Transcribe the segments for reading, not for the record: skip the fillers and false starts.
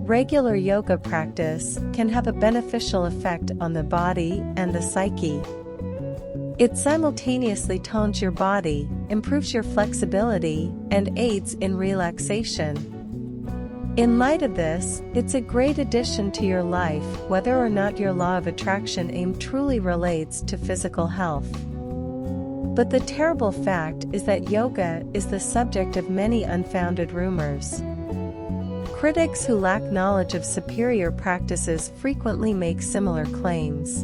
Regular yoga practice can have a beneficial effect on the body and the psyche. It simultaneously tones your body, improves your flexibility, and aids in relaxation. In light of this, it's a great addition to your life, whether or not your law of attraction aim truly relates to physical health. But the terrible fact is that yoga is the subject of many unfounded rumors. Critics who lack knowledge of superior practices frequently make similar claims.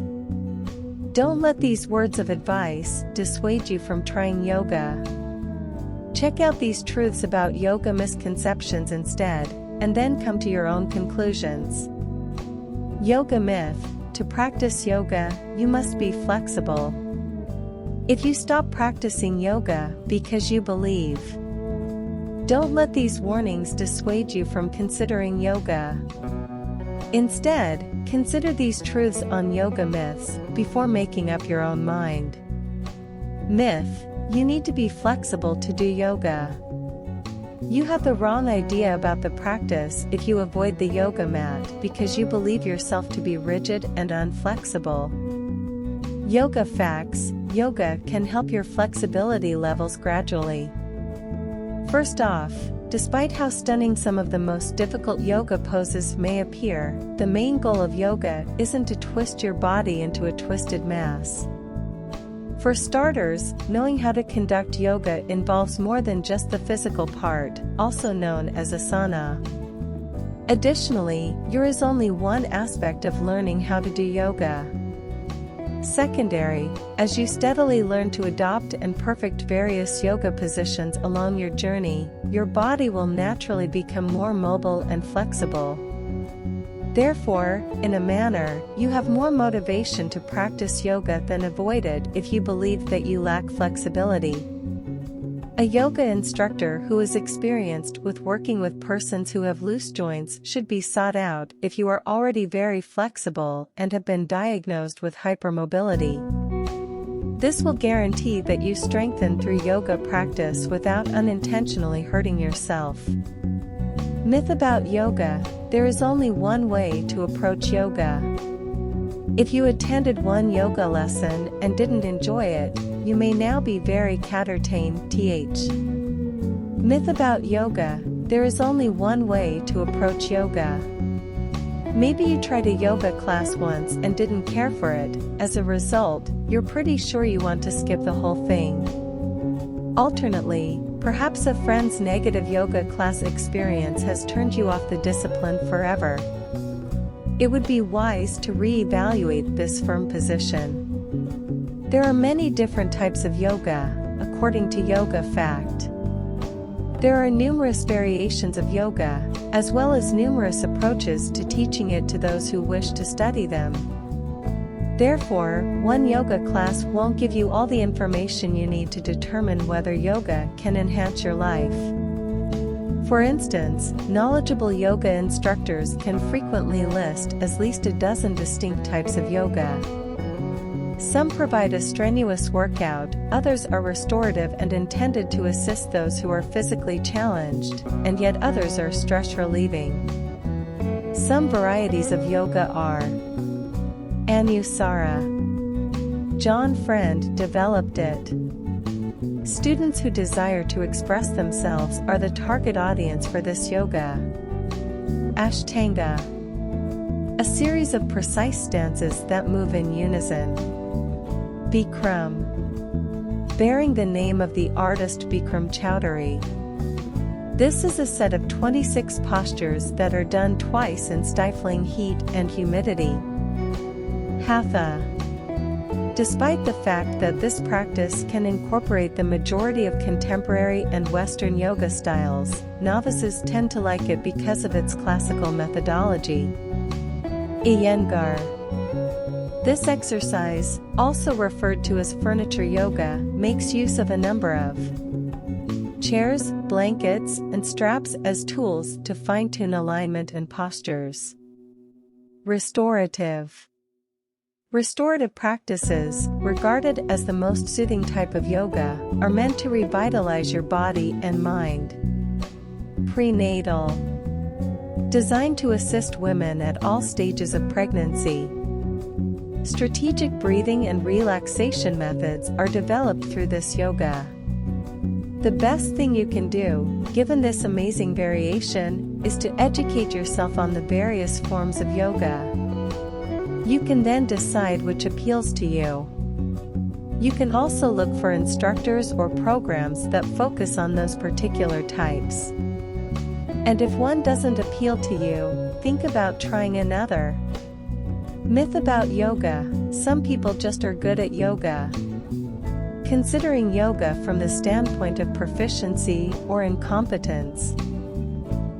Don't let these words of advice dissuade you from trying yoga. Check out these truths about yoga misconceptions instead, and then come to your own conclusions. Yoga myth: to practice yoga, you must be flexible. If you stop practicing yoga because you believe, don't let these warnings dissuade you from considering yoga. Instead, consider these truths on yoga myths before making up your own mind. Myth: you need to be flexible to do yoga. You have the wrong idea about the practice if you avoid the yoga mat because you believe yourself to be rigid and unflexible. Yoga facts: yoga can help your flexibility levels gradually. First off, despite how stunning some of the most difficult yoga poses may appear, the main goal of yoga isn't to twist your body into a twisted mass. For starters, knowing how to conduct yoga involves more than just the physical part, also known as asana. Additionally, yoga is only one aspect of learning how to do yoga. Secondary, as you steadily learn to adopt and perfect various yoga positions along your journey, your body will naturally become more mobile and flexible. Therefore, in a manner, you have more motivation to practice yoga than avoid it if you believe that you lack flexibility. A yoga instructor who is experienced with working with persons who have loose joints should be sought out if you are already very flexible and have been diagnosed with hypermobility. This will guarantee that you strengthen through yoga practice without unintentionally hurting yourself. Myth about yoga: there is only one way to approach yoga. If you attended one yoga lesson and didn't enjoy it, you may now be very th. Myth about yoga: there is only one way to approach yoga. Maybe you tried a yoga class once and didn't care for it. As a result, you're pretty sure you want to skip the whole thing. Alternately, perhaps a friend's negative yoga class experience has turned you off the discipline forever. It would be wise to re-evaluate this firm position. There are many different types of yoga, according to Yoga Fact. There are numerous variations of yoga, as well as numerous approaches to teaching it to those who wish to study them. Therefore, one yoga class won't give you all the information you need to determine whether yoga can enhance your life. For instance, knowledgeable yoga instructors can frequently list at least a dozen distinct types of yoga. Some provide a strenuous workout, others are restorative and intended to assist those who are physically challenged, and yet others are stress-relieving. Some varieties of yoga are Anusara. John Friend developed it. Students who desire to express themselves are the target audience for this yoga. Ashtanga. A series of precise stances that move in unison. Bikram. Bearing the name of the artist Bikram Chowdhury. This is a set of 26 postures that are done twice in stifling heat and humidity. Hatha. Despite the fact that this practice can incorporate the majority of contemporary and Western yoga styles, novices tend to like it because of its classical methodology. Iyengar. This exercise, also referred to as furniture yoga, makes use of a number of chairs, blankets, and straps as tools to fine-tune alignment and postures. Restorative. Restorative practices, regarded as the most soothing type of yoga, are meant to revitalize your body and mind. Prenatal. Designed to assist women at all stages of pregnancy. Strategic breathing and relaxation methods are developed through this yoga. The best thing you can do, given this amazing variation, is to educate yourself on the various forms of yoga. You can then decide which appeals to you. You can also look for instructors or programs that focus on those particular types. And if one doesn't appeal to you, think about trying another. Myth about yoga: some people just are good at yoga. Considering yoga from the standpoint of proficiency or incompetence,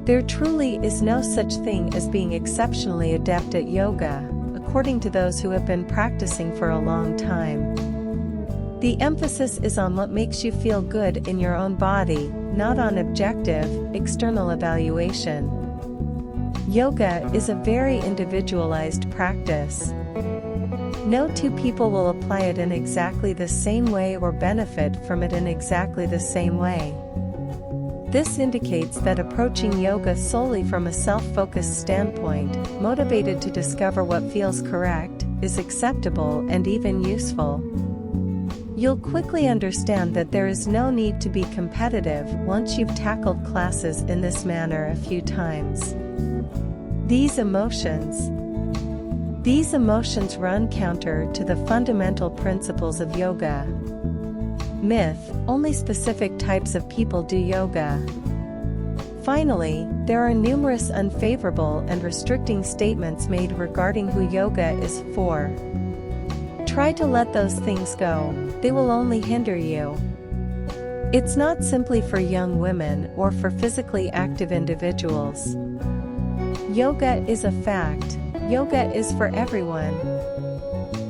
there truly is no such thing as being exceptionally adept at yoga, according to those who have been practicing for a long time. The emphasis is on what makes you feel good in your own body, not on objective, external evaluation. Yoga is a very individualized practice. No two people will apply it in exactly the same way or benefit from it in exactly the same way. This indicates that approaching yoga solely from a self-focused standpoint, motivated to discover what feels correct, is acceptable and even useful. You'll quickly understand that there is no need to be competitive once you've tackled classes in this manner a few times. These emotions run counter to the fundamental principles of yoga. Myth: only specific types of people do yoga. Finally, there are numerous unfavorable and restricting statements made regarding who yoga is for. Try to let those things go, they will only hinder you. It's not simply for young women or for physically active individuals. Yoga is a fact. Yoga is for everyone.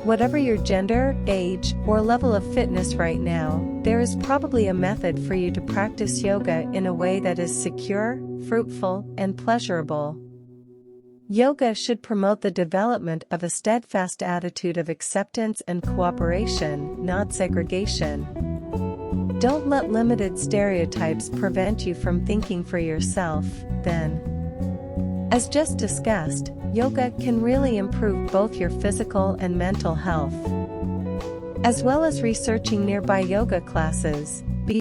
Whatever your gender, age, or level of fitness right now, there is probably a method for you to practice yoga in a way that is secure, fruitful, and pleasurable. Yoga should promote the development of a steadfast attitude of acceptance and cooperation, not segregation. Don't let limited stereotypes prevent you from thinking for yourself, then. As just discussed, yoga can really improve both your physical and mental health. As well as researching nearby yoga classes,